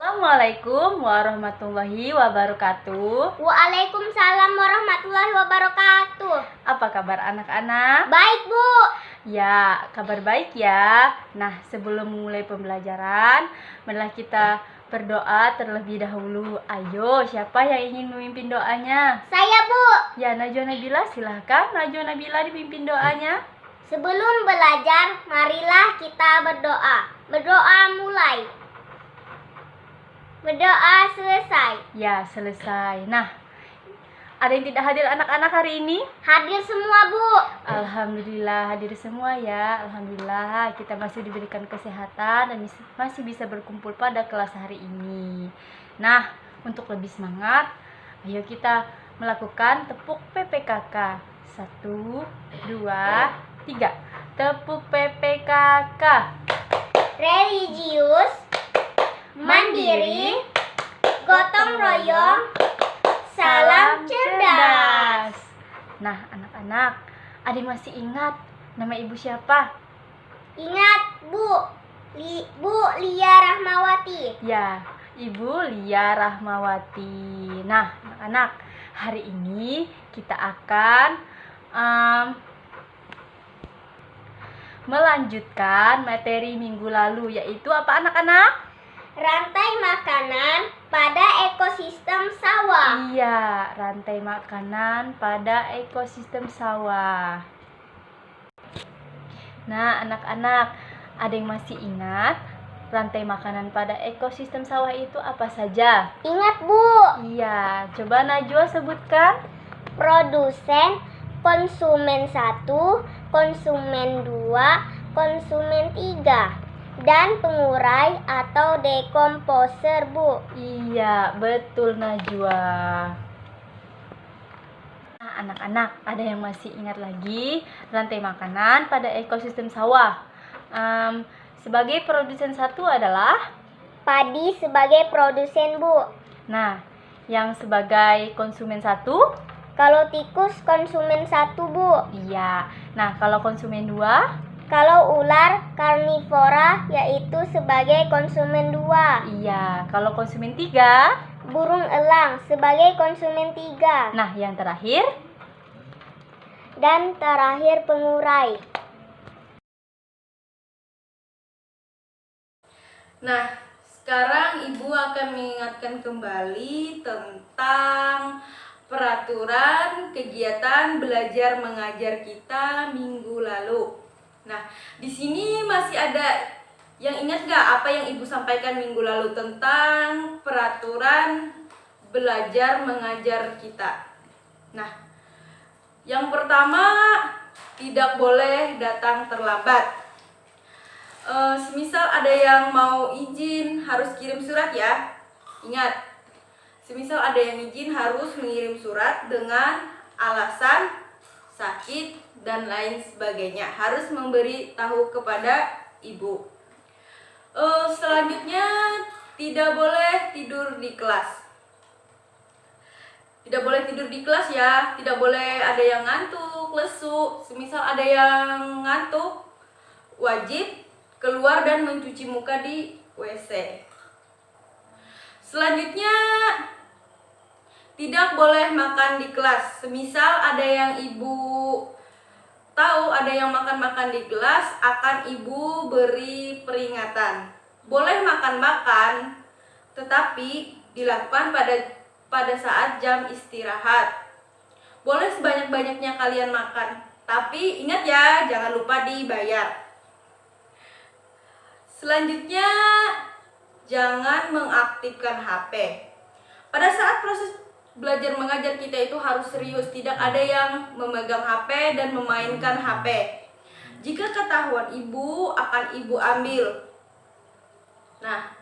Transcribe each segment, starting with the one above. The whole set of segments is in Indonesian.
Assalamualaikum warahmatullahi wabarakatuh. Waalaikumsalam warahmatullahi wabarakatuh. Apa kabar anak-anak? Baik, Bu. Ya, kabar baik ya. Nah, sebelum mulai pembelajaran, marilah kita berdoa terlebih dahulu. Ayo, siapa yang ingin memimpin doanya? Saya, Bu. Ya, Najwa Nabila, silahkan Najwa Nabila dipimpin doanya. Sebelum belajar, marilah kita berdoa. Berdoa mulai. Berdoa selesai. Ya, selesai. Nah, ada yang tidak hadir anak-anak hari ini? Hadir semua, Bu. Alhamdulillah hadir semua ya. Alhamdulillah kita masih diberikan kesehatan dan masih bisa berkumpul pada kelas hari ini. Nah, untuk lebih semangat, ayo kita melakukan tepuk PPKK. 1, 2, 3. Tepuk PPKK. Religius, mandiri, gotong royong, salam cerdas. Nah, anak-anak, ada yang masih ingat nama ibu siapa? Ingat, Bu. Bu Lia Rahmawati. Ya, Ibu Lia Rahmawati. Nah, anak-anak, hari ini kita akan melanjutkan materi minggu lalu, yaitu apa anak-anak? Rantai makanan pada ekosistem sawah. Iya, rantai makanan pada ekosistem sawah. Nah, anak-anak, ada yang masih ingat rantai makanan pada ekosistem sawah itu apa saja? Ingat, Bu. Iya, coba Najwa sebutkan. Produsen, konsumen 1, konsumen 2, konsumen 3, dan pengurai atau dekomposer, Bu. Iya, betul Najwa. Nah, anak-anak, ada yang masih ingat lagi rantai makanan pada ekosistem sawah? Sebagai produsen 1 adalah Padi sebagai produsen, Bu. Nah, yang sebagai konsumen 1? Kalau tikus konsumen 1, Bu. Iya. Nah, kalau konsumen 2? Kalau ular karnivora yaitu sebagai konsumen 2. Iya. Kalau konsumen 3? Burung elang sebagai konsumen 3. Nah, yang terakhir? Dan terakhir pengurai. Nah, sekarang Ibu akan mengingatkan kembali tentang peraturan kegiatan belajar mengajar kita minggu lalu. Nah, di sini masih ada yang ingat gak apa yang Ibu sampaikan minggu lalu tentang peraturan belajar mengajar kita? Nah, yang pertama, tidak boleh datang terlambat. Semisal ada yang mau izin harus kirim surat ya. Ingat, semisal ada yang izin harus mengirim surat dengan alasan sakit dan lain sebagainya. Harus memberi tahu kepada ibu. Selanjutnya, tidak boleh tidur di kelas. Tidak boleh tidur di kelas ya. Tidak boleh ada yang ngantuk, lesu. Semisal ada yang ngantuk, wajib keluar dan mencuci muka di WC. Selanjutnya, tidak boleh makan di kelas. Semisal ada yang ibu tahu ada yang makan-makan di kelas, akan ibu beri peringatan. Boleh makan-makan, tetapi dilakukan pada saat jam istirahat. Boleh sebanyak-banyaknya kalian makan, tapi ingat ya, jangan lupa dibayar. Selanjutnya, jangan mengaktifkan HP. Pada saat proses belajar mengajar kita itu harus serius, tidak ada yang memegang HP dan memainkan HP. Jika ketahuan ibu, akan ibu ambil. Nah,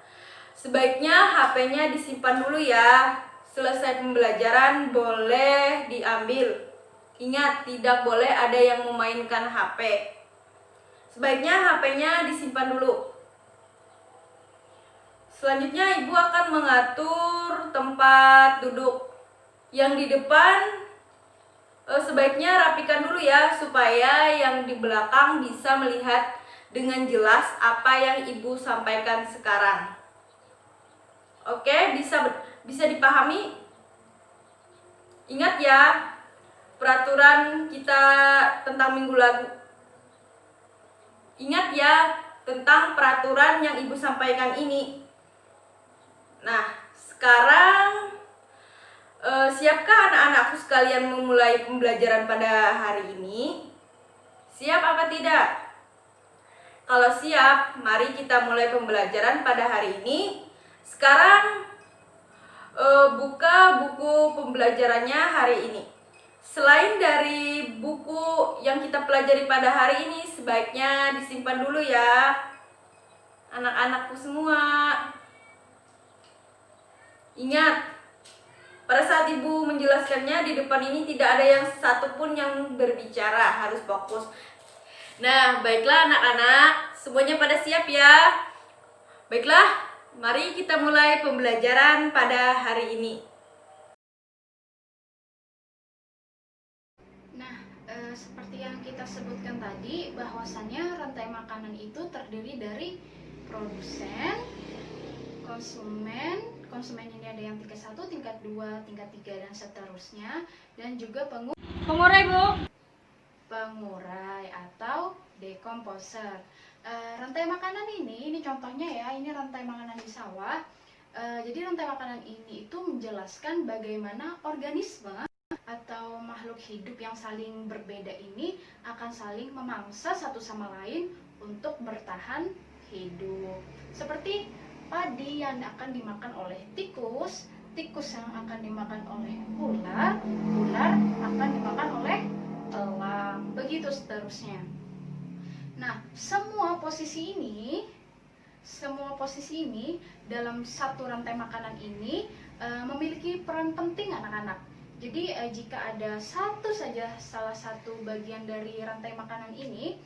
sebaiknya HP-nya disimpan dulu ya. Selesai pembelajaran boleh diambil. Ingat, tidak boleh ada yang memainkan HP. Sebaiknya HP-nya disimpan dulu. Selanjutnya, ibu akan mengatur tempat duduk. Yang di depan sebaiknya rapikan dulu ya, supaya yang di belakang bisa melihat dengan jelas apa yang ibu sampaikan sekarang. Oke, bisa dipahami? Ingat ya, peraturan kita tentang minggu lalu. Ingat ya tentang peraturan yang Ibu sampaikan ini. Nah, sekarang siapkah anak-anakku sekalian memulai pembelajaran pada hari ini? Siap apa tidak? Kalau siap, mari kita mulai pembelajaran pada hari ini. Sekarang buka buku pembelajarannya hari ini. Selain dari buku yang kita pelajari pada hari ini, sebaiknya disimpan dulu ya, anak-anakku semua. Ingat, pada saat Ibu menjelaskannya di depan ini tidak ada yang satupun yang berbicara, harus fokus. Nah, baiklah anak-anak, semuanya pada siap ya? Baiklah, mari kita mulai pembelajaran pada hari ini. Nah, seperti yang kita sebutkan tadi, bahwasannya rantai makanan itu terdiri dari produsen, konsumen ini ada yang tingkat 1, tingkat 2, tingkat 3, dan seterusnya, dan juga Pengurai, Bu. pengurai atau dekomposer. Rantai makanan ini contohnya ya, ini rantai makanan di sawah. Jadi rantai makanan ini itu menjelaskan bagaimana organisme atau makhluk hidup yang saling berbeda ini akan saling memangsa satu sama lain untuk bertahan hidup. Seperti padi yang akan dimakan oleh tikus, tikus yang akan dimakan oleh ular, ular akan dimakan oleh elang, begitu seterusnya. Nah, semua posisi ini dalam satu rantai makanan ini memiliki peran penting anak-anak. Jadi jika ada salah satu bagian dari rantai makanan ini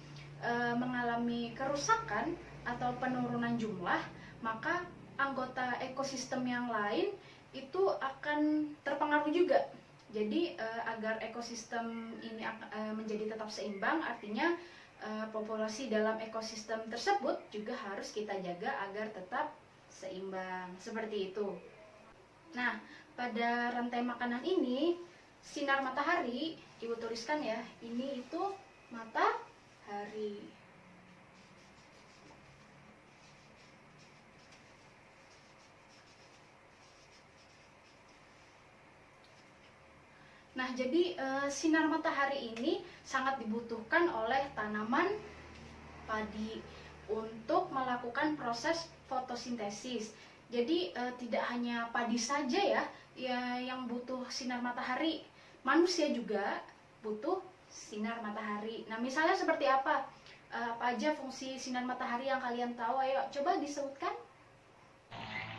mengalami kerusakan atau penurunan jumlah, maka anggota ekosistem yang lain itu akan terpengaruh juga. Jadi agar ekosistem ini menjadi tetap seimbang, artinya populasi dalam ekosistem tersebut juga harus kita jaga agar tetap seimbang, seperti itu. Nah, pada rantai makanan ini, sinar matahari, Ibu tuliskan ya, ini itu matahari. Nah, jadi sinar matahari ini sangat dibutuhkan oleh tanaman padi untuk melakukan proses fotosintesis. Jadi tidak hanya padi saja ya yang butuh sinar matahari, manusia juga butuh sinar matahari. Nah, misalnya seperti apa? Apa aja fungsi sinar matahari yang kalian tahu? Ayo coba disebutkan.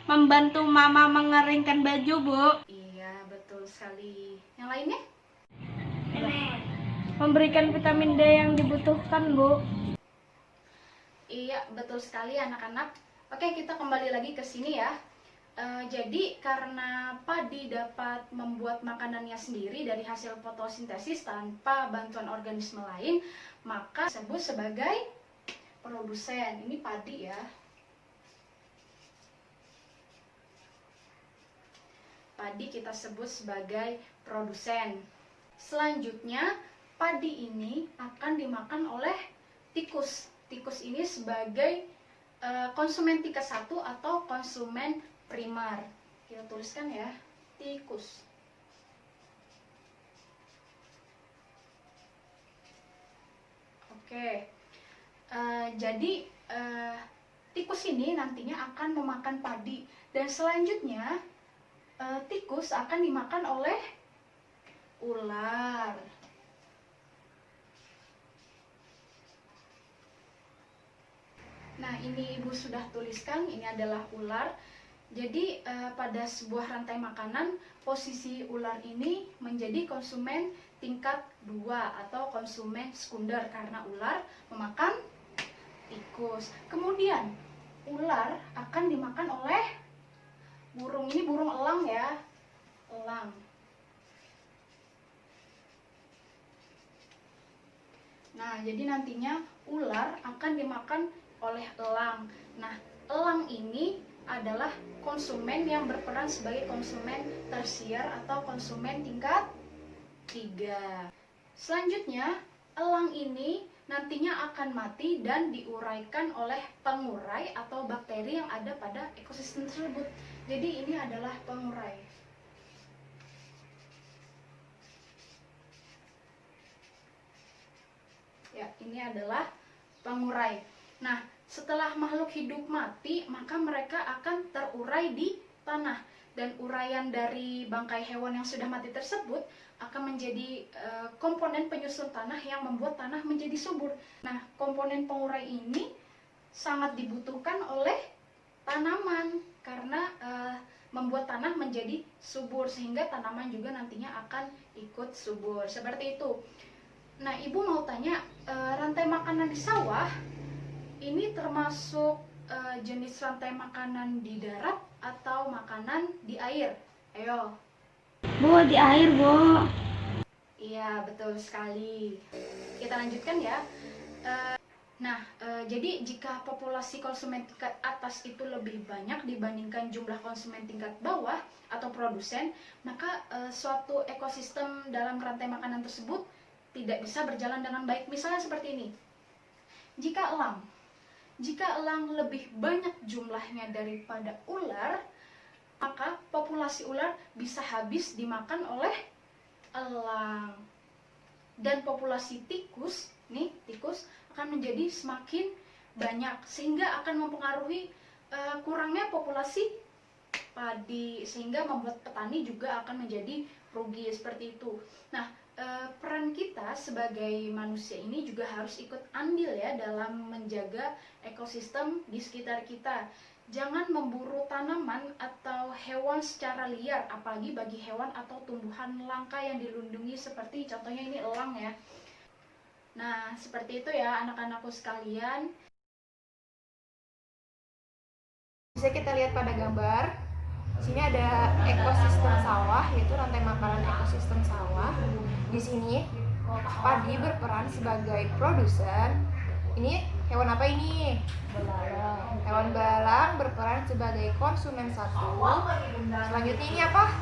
Membantu mama mengeringkan baju, Bu. Iya, betul sekali. Yang lainnya? Memberikan vitamin D yang dibutuhkan, Bu. Iya, betul sekali anak-anak. Oke, kita kembali lagi ke sini ya. Jadi karena padi dapat membuat makanannya sendiri dari hasil fotosintesis tanpa bantuan organisme lain, maka disebut sebagai produsen. Ini padi ya. Padi kita sebut sebagai produsen. Selanjutnya, padi ini akan dimakan oleh tikus. Tikus ini sebagai konsumen tingkat 1 atau konsumen primer. Kita tuliskan ya, tikus. Oke, jadi tikus ini nantinya akan memakan padi, dan selanjutnya tikus akan dimakan oleh ular. Nah, ini Ibu sudah tuliskan, ini adalah ular. Jadi pada sebuah rantai makanan, posisi ular ini menjadi konsumen tingkat 2 atau konsumen sekunder karena ular memakan tikus. Kemudian ular akan dimakan oleh burung. Ini burung elang ya, elang. Nah, jadi nantinya ular akan dimakan oleh elang. Nah, elang ini adalah konsumen yang berperan sebagai konsumen tersier atau konsumen tingkat 3. Selanjutnya, elang ini nantinya akan mati dan diuraikan oleh pengurai atau bakteri yang ada pada ekosistem tersebut. Jadi ini adalah pengurai. Ya, ini adalah pengurai. Nah, setelah makhluk hidup mati, maka mereka akan terurai di tanah. Dan uraian dari bangkai hewan yang sudah mati tersebut akan menjadi komponen penyusun tanah yang membuat tanah menjadi subur. Nah, komponen pengurai ini sangat dibutuhkan oleh tanaman karena membuat tanah menjadi subur, sehingga tanaman juga nantinya akan ikut subur. Seperti itu. Nah, Ibu mau tanya, rantai makanan di sawah ini termasuk jenis rantai makanan di darat atau makanan di air? Ayo. Bu, di air, Bu. Iya, betul sekali. Kita lanjutkan ya. Jadi jika populasi konsumen tingkat atas itu lebih banyak dibandingkan jumlah konsumen tingkat bawah atau produsen, maka suatu ekosistem dalam rantai makanan tersebut tidak bisa berjalan dengan baik. Misalnya seperti ini. Jika elang lebih banyak jumlahnya daripada ular, maka populasi ular bisa habis dimakan oleh elang. Dan populasi tikus akan menjadi semakin banyak, sehingga akan mempengaruhi kurangnya populasi padi, sehingga membuat petani juga akan menjadi rugi seperti itu. Nah, peran kita sebagai manusia ini juga harus ikut andil ya dalam menjaga ekosistem di sekitar kita. Jangan memburu tanaman atau hewan secara liar, apalagi bagi hewan atau tumbuhan langka yang dilindungi seperti contohnya ini elang ya. Nah, seperti itu ya anak-anakku sekalian. Bisa kita lihat pada gambar. Di sini ada ekosistem sawah, yaitu rantai makanan ekosistem sawah. Di sini padi berperan sebagai produsen. Ini hewan apa ini? Hewan belalang berperan sebagai konsumen 1. Selanjutnya ini apa?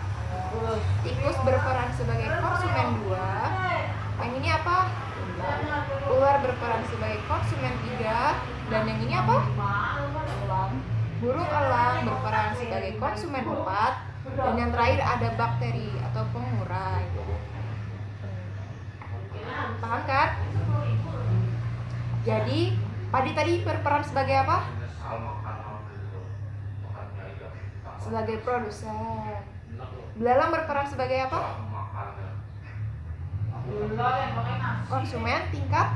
Tikus berperan sebagai konsumen 2. Yang ini apa? Ular berperan sebagai konsumen 3. Dan yang ini apa? Burung elang berperan sebagai konsumen 4. Dan yang terakhir ada bakteri atau pengurai. Paham kan? Jadi padi tadi berperan sebagai apa? Sebagai produsen. Belalang berperan sebagai apa? Konsumen tingkat.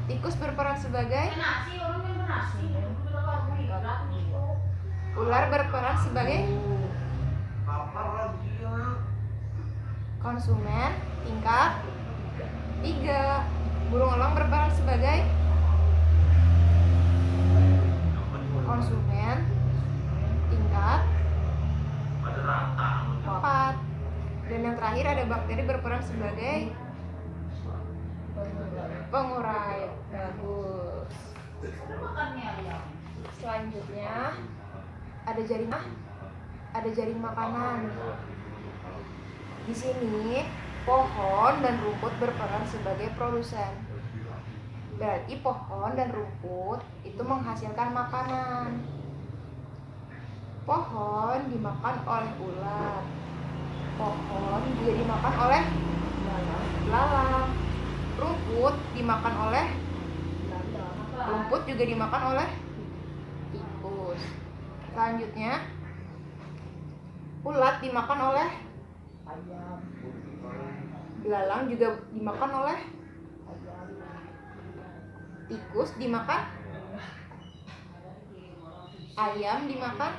Tikus berperan sebagai ular berperan sebagai konsumen tingkat 3. Burung elang berperan sebagai konsumen tingkat 4. Dan yang terakhir ada bakteri berperan sebagai pengurai. Bagus. Selanjutnya ada jaring makanan. Di sini pohon dan rumput berperan sebagai produsen. Berarti pohon dan rumput itu menghasilkan makanan. Pohon dimakan oleh ular. Pohon juga dimakan oleh belalang. Rumput juga dimakan oleh tikus. Selanjutnya, ulat dimakan oleh belalang, juga dimakan oleh tikus, dimakan ayam, dimakan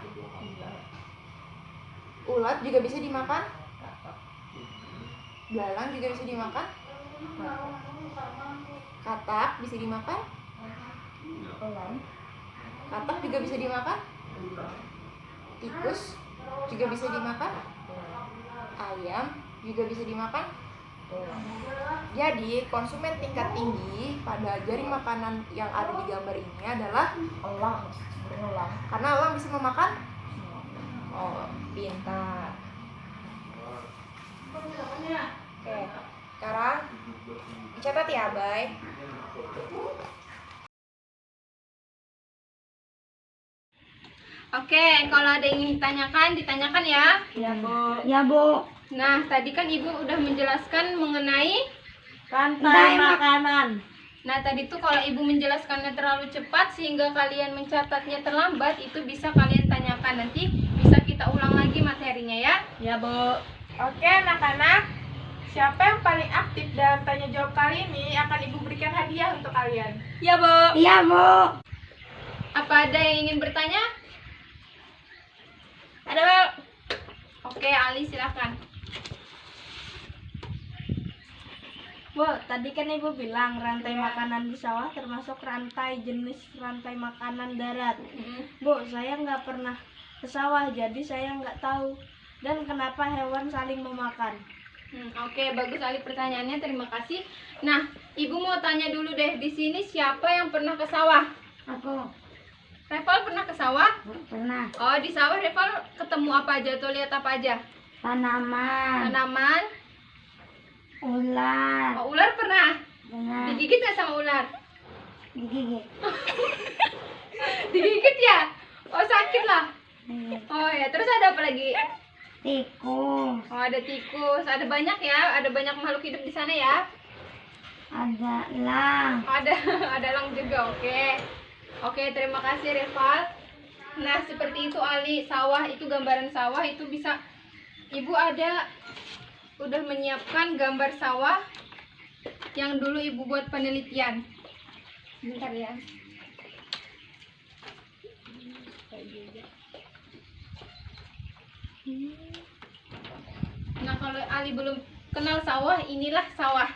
ulat, juga bisa dimakan belalang, juga bisa dimakan katak, bisa dimakan katak, juga bisa dimakan tikus, juga bisa dimakan ayam, juga bisa dimakan Jadi, konsumen tingkat tinggi pada jaring makanan yang ada di gambar ini adalah elang. Karena elang bisa memakan. Oh, pintar. Oke, sekarang dicatat ya, Bay. Oke, kalau ada yang ingin ditanyakan, ditanyakan ya. Ya, Bu. Nah, tadi kan Ibu udah menjelaskan mengenai Rantai makanan. Nah, tadi tuh kalau Ibu menjelaskannya terlalu cepat sehingga kalian mencatatnya terlambat, itu bisa kalian tanyakan. Nanti bisa kita ulang lagi materinya ya. Ya, Bu. Oke, anak-anak. Siapa yang paling aktif dalam tanya jawab kali ini akan Ibu berikan hadiah untuk kalian. Ya, Bu. Iya, Bu. Apa ada yang ingin bertanya? Ada, Bu? Oke, Ali silakan. Bu, tadi kan Ibu bilang rantai makanan di sawah termasuk jenis rantai makanan darat. Bu, saya nggak pernah ke sawah, jadi saya nggak tahu. Dan kenapa hewan saling memakan? Oke, bagus Ali pertanyaannya. Terima kasih. Nah, Ibu mau tanya dulu deh, di sini siapa yang pernah ke sawah? Aku Reval pernah ke sawah? pernah Oh, di sawah Reval ketemu apa aja tuh? Lihat apa aja? tanaman, Tanaman. ular, Oh, ular pernah? pernah Digigit nggak sama ular? digigit. Digigit ya? Oh, sakit lah. Oh ya, terus ada apa lagi? Tikus, Oh, ada tikus. Ada banyak ya? Ada banyak makhluk hidup di sana ya? ada elang. Oh, ada elang juga. Oke. Oke, terima kasih Reval. Nah, seperti itu Ali, sawah itu gambaran sawah itu bisa Ibu udah menyiapkan gambar sawah yang dulu Ibu buat penelitian. Bentar ya. Nah, kalau Ali belum kenal sawah, inilah sawah.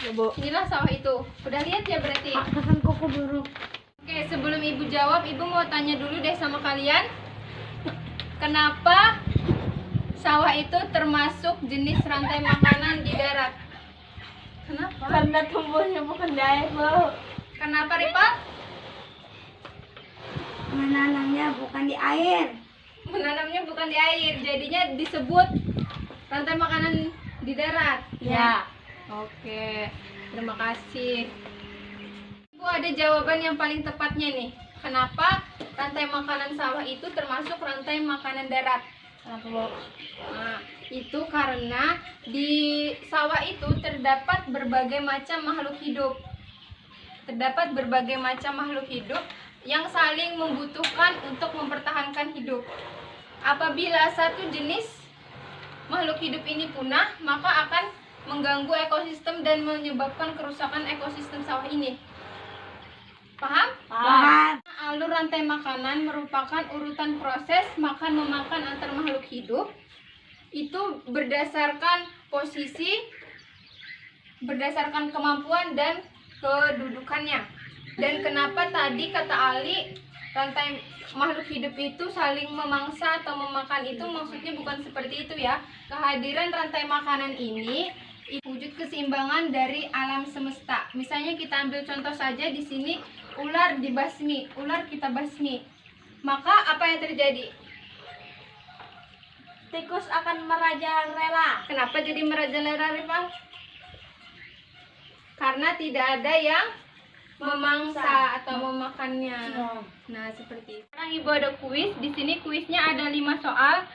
Ya, Bu. Inilah sawah itu. Udah lihat ya berarti? Makan kuku buruk. Oke, sebelum Ibu jawab, Ibu mau tanya dulu deh sama kalian. Kenapa sawah itu termasuk jenis rantai makanan di darat? Kenapa? Karena tumbuhnya bukan di air, Bu. Kenapa, Rival? Menanamnya bukan di air. Menanamnya bukan di air, jadinya disebut rantai makanan di darat. Ya. Oke, terima kasih. Ibu ada jawaban yang paling tepatnya nih. Kenapa rantai makanan sawah itu termasuk rantai makanan darat? Kenapa, Bu? Nah, itu karena di sawah itu terdapat berbagai macam makhluk hidup. Terdapat berbagai macam makhluk hidup yang saling membutuhkan untuk mempertahankan hidup. Apabila satu jenis makhluk hidup ini punah, maka akan mengganggu ekosistem dan menyebabkan kerusakan ekosistem sawah ini. Paham? Paham. Alur rantai makanan merupakan urutan proses makan-memakan antar makhluk hidup. Itu berdasarkan posisi, berdasarkan kemampuan dan kedudukannya. Dan kenapa tadi kata Ali, rantai makhluk hidup itu saling memangsa atau memakan, itu maksudnya bukan seperti itu ya. Kehadiran rantai makanan ini wujud keseimbangan dari alam semesta. Misalnya kita ambil contoh saja di sini, ular dibasmi, ular kita basmi. Maka apa yang terjadi? Tikus akan merajalela. Kenapa jadi merajalela, Rival? Karena tidak ada yang memangsa atau memakannya. Nah, seperti itu. Sekarang Ibu ada kuis. Di sini kuisnya ada 5 soal.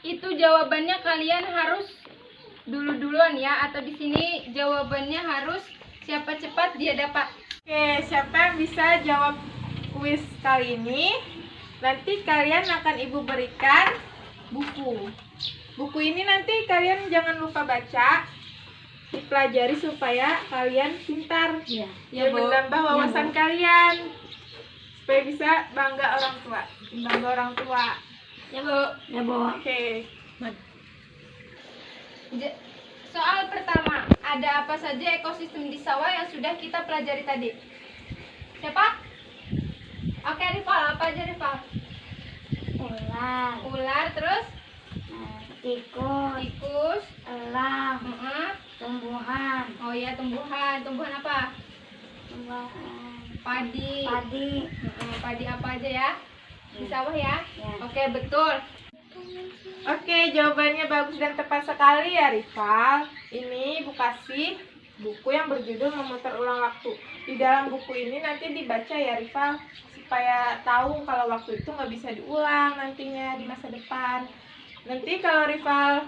Itu jawabannya kalian harus duluan ya, atau di sini jawabannya harus siapa cepat dia dapat. Oke, siapa yang bisa jawab kuis kali ini? Nanti kalian akan Ibu berikan buku. Buku ini nanti kalian jangan lupa baca, dipelajari supaya kalian pintar. Iya. Dan menambah wawasan kalian. Supaya bisa bangga orang tua. Bangga orang tua. Ya, Bu. Ya, Bu. Oke. Soal pertama, ada apa saja ekosistem di sawah yang sudah kita pelajari tadi? Siapa? Oke, Rival, apa aja Rival? Ular, Ular, terus tikus, tikus, elang, heeh, tumbuhan Oh ya, tumbuhan. Tumbuhan apa? Padi. Padi apa aja ya? Di sawah ya? Oke, betul. Oke, jawabannya bagus dan tepat sekali ya Rival. Ini Bu kasih buku yang berjudul Memutar Ulang Waktu. Di dalam buku ini nanti dibaca ya Rival, supaya tahu kalau waktu itu nggak bisa diulang nantinya di masa depan. Nanti kalau Rival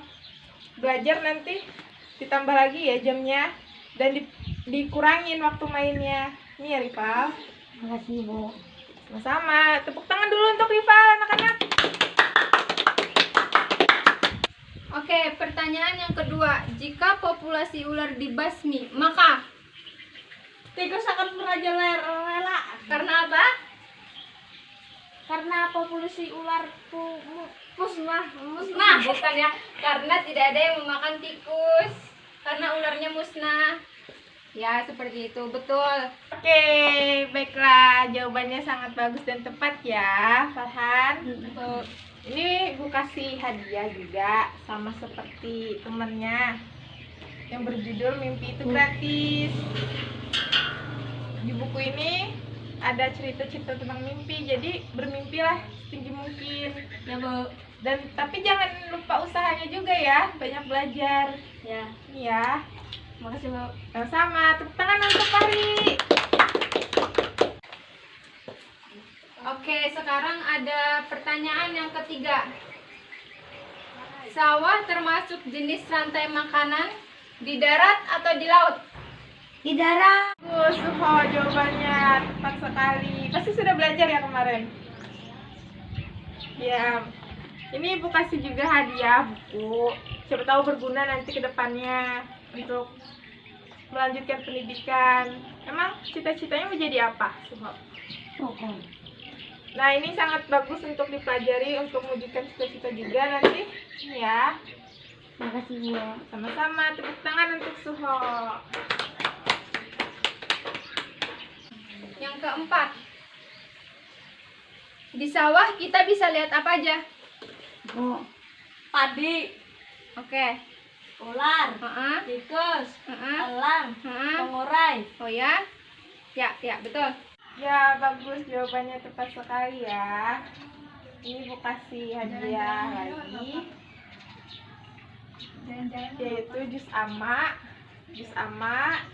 belajar nanti ditambah lagi ya jamnya dan dikurangin waktu mainnya. Ini ya Rival. Makasih, Bu. Sama-sama. Tepuk tangan dulu untuk Rival anak-anak. Oke, pertanyaan yang kedua. Jika populasi ular dibasmi, maka Tikus akan merajalela. karena apa? Karena populasi ular musnah. Musnah, bukan ya? Karena tidak ada yang memakan tikus. Karena ularnya musnah. Ya, seperti itu. Betul. Oke, baiklah. Jawabannya sangat bagus dan tepat ya, Farhan. Ini Bu kasih hadiah juga, sama seperti temannya yang berjudul Mimpi Itu Gratis. Di buku ini ada cerita-cerita tentang mimpi, jadi bermimpilah setinggi mungkin. Ya, Bu. Dan tapi jangan lupa usahanya juga ya, banyak belajar. Ya, Ini ya. makasih, Bu. Sama, tepuk tangan untuk Fahri. Oke, sekarang ada pertanyaan yang ketiga. Sawah termasuk jenis rantai makanan di darat atau di laut? Di darat. Suho, jawabannya tepat sekali. Pasti sudah belajar ya kemarin. Ya, ini Ibu kasih juga hadiah buku. Siapa tahu berguna nanti ke depannya untuk melanjutkan pendidikan. Emang cita-citanya mau jadi apa, Suho? Nah, ini sangat bagus untuk dipelajari untuk mewujudkan cita-cita juga nanti. Ini ya. Makasih, Bu. Sama-sama, tepuk tangan untuk Suho. Yang keempat. Di sawah kita bisa lihat apa aja? Padi, Oke. ular, Heeh. tikus, Heeh. elang, Heeh. pengurai. Oh ya? Ya, betul. Ya, bagus, jawabannya tepat sekali ya. Ini Bu kasih hadiah lagi, yaitu jus ama. Jus ama.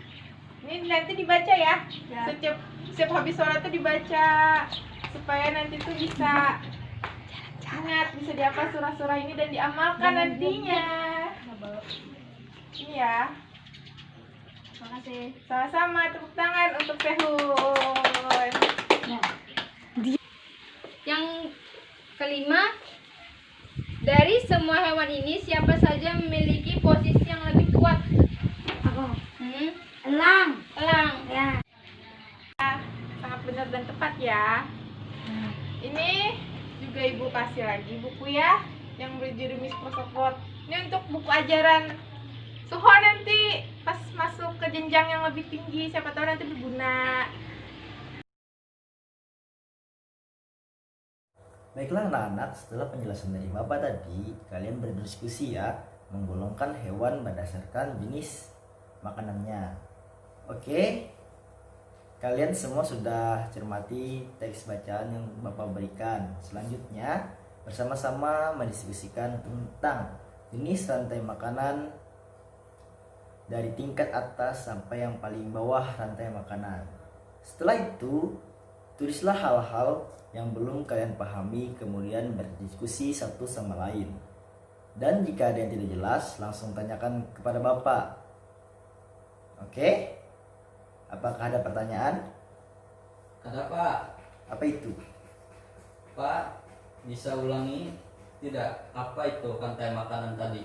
Ini nanti dibaca ya. Setiap habis sholat tuh dibaca supaya nanti tuh bisa ingat, bisa dihafal surah-surah ini dan diamalkan nantinya. Ini ya. Makasih. Sama-sama, tepuk tangan untuk Sehun. Yang kelima, dari semua hewan ini siapa saja memiliki posisi yang lebih kuat? Elang. Elang. Ya. Sangat benar dan tepat ya. Ini juga Ibu kasih lagi buku ya, yang berjudul Miss Prosopot. Ini untuk buku ajaran Suho nanti pas masuk ke jenjang yang lebih tinggi, siapa tahu nanti berguna. Baiklah anak-anak, setelah penjelasan dari Bapak tadi, kalian berdiskusi ya, menggolongkan hewan berdasarkan jenis makanannya. Oke, kalian semua sudah cermati teks bacaan yang Bapak berikan. Selanjutnya, bersama-sama mendiskusikan tentang jenis rantai makanan dari tingkat atas sampai yang paling bawah rantai makanan. Setelah itu, tulislah hal-hal yang belum kalian pahami, kemudian berdiskusi satu sama lain. Dan jika ada yang tidak jelas, langsung tanyakan kepada Bapak. Oke? Apakah ada pertanyaan? Ada Pak. Apa itu? Pak, bisa ulangi tidak apa itu rantai makanan tadi?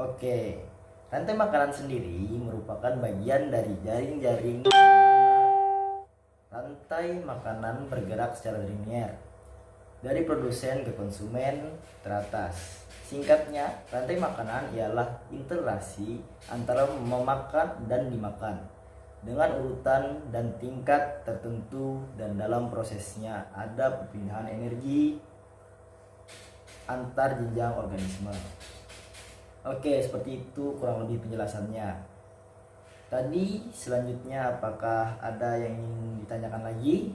Oke. Rantai makanan sendiri merupakan bagian dari jaring-jaring di mana rantai makanan bergerak secara linier dari produsen ke konsumen teratas. Singkatnya, rantai makanan ialah interaksi antara memakan dan dimakan dengan urutan dan tingkat tertentu, dan dalam prosesnya ada perpindahan energi antar jenjang organisme. Oke, seperti itu kurang lebih penjelasannya. Tadi selanjutnya apakah ada yang ingin ditanyakan lagi?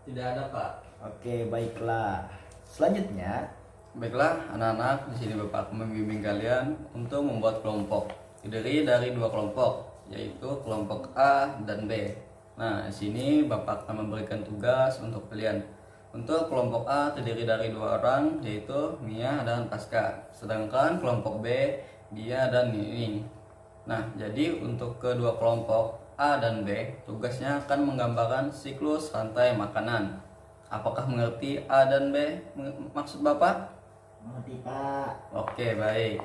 Tidak ada, Pak. Oke, baiklah. Selanjutnya, Baiklah, anak-anak, di sini Bapak akan membimbing kalian untuk membuat kelompok. Terdiri dari 2 kelompok, yaitu kelompok A dan B. Nah, di sini Bapak akan memberikan tugas untuk kalian. Untuk kelompok A terdiri dari 2 orang, yaitu Mia dan Pasca. Sedangkan kelompok B, Dia dan Nining. Nah, jadi untuk kedua kelompok A dan B, tugasnya akan menggambarkan siklus rantai makanan. Apakah mengerti A dan B maksud Bapak? mengerti Pak. Oke, baik.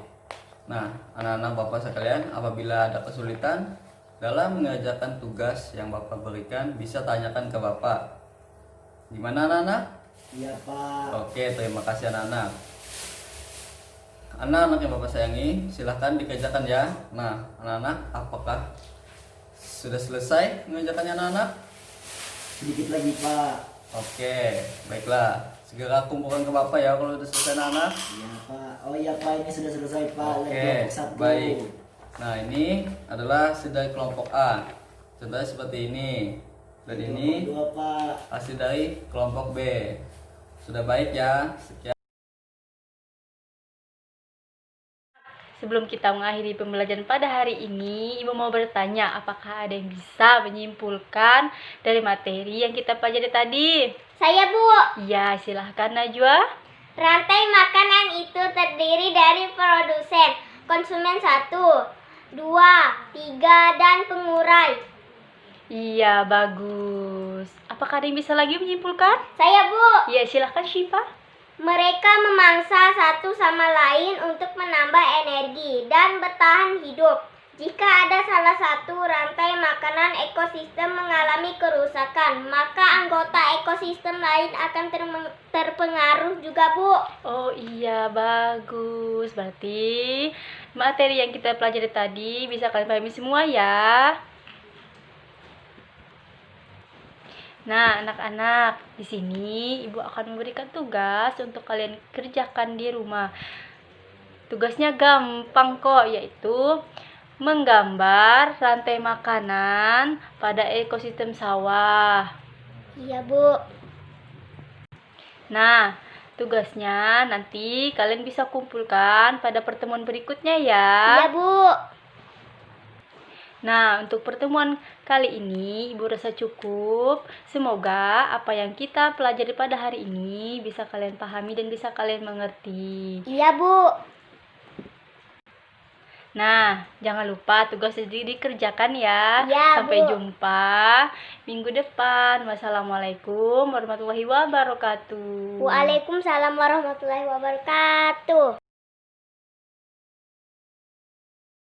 Nah, anak-anak Bapak sekalian, apabila ada kesulitan dalam mengerjakan tugas yang Bapak berikan, bisa tanyakan ke Bapak. Gimana anak-anak? Iya Pak. Oke, terima kasih anak-anak. Anak-anak yang Bapak sayangi, silahkan dikerjakan ya. Nah, anak-anak, apakah sudah selesai mengerjakannya anak-anak? Sedikit lagi Pak. Oke, baiklah. Segera kumpulkan ke Bapak ya kalau sudah selesai anak-anak. Iya Pak. Oh iya Pak, ini sudah selesai Pak. Oke, Kelompok 1. baik. Nah, ini adalah hasil dari kelompok A. Contohnya seperti ini. Dan ini Kelompok 2 Pak. hasil dari kelompok B. Sudah baik ya. Sekian. Sebelum kita mengakhiri pembelajaran pada hari ini, Ibu mau bertanya apakah ada yang bisa menyimpulkan dari materi yang kita pelajari tadi? Saya, Bu. Iya, silahkan Najwa. Rantai makanan itu terdiri dari produsen, konsumen 1, 2, 3, dan pengurai. Iya, bagus. Apakah ada yang bisa lagi menyimpulkan? Saya, Bu. Iya, silahkan Syifa. Mereka memangsa satu sama lain untuk menambah energi dan bertahan hidup. Jika ada salah satu rantai makanan ekosistem mengalami kerusakan, maka anggota ekosistem lain akan terpengaruh juga, Bu. Oh iya, bagus. Berarti materi yang kita pelajari tadi bisa kalian pahami semua ya. Nah, anak-anak, di sini Ibu akan memberikan tugas untuk kalian kerjakan di rumah. Tugasnya gampang kok, yaitu menggambar rantai makanan pada ekosistem sawah. Iya, Bu. Nah, tugasnya nanti kalian bisa kumpulkan pada pertemuan berikutnya ya. Iya, Bu. Nah, untuk pertemuan kali ini Ibu rasa cukup. Semoga apa yang kita pelajari pada hari ini bisa kalian pahami dan bisa kalian mengerti. Iya, Bu. Nah, jangan lupa tugas dikerjakan ya. Iya, Sampai Bu. jumpa minggu depan. Wassalamualaikum warahmatullahi wabarakatuh. Waalaikumsalam warahmatullahi wabarakatuh.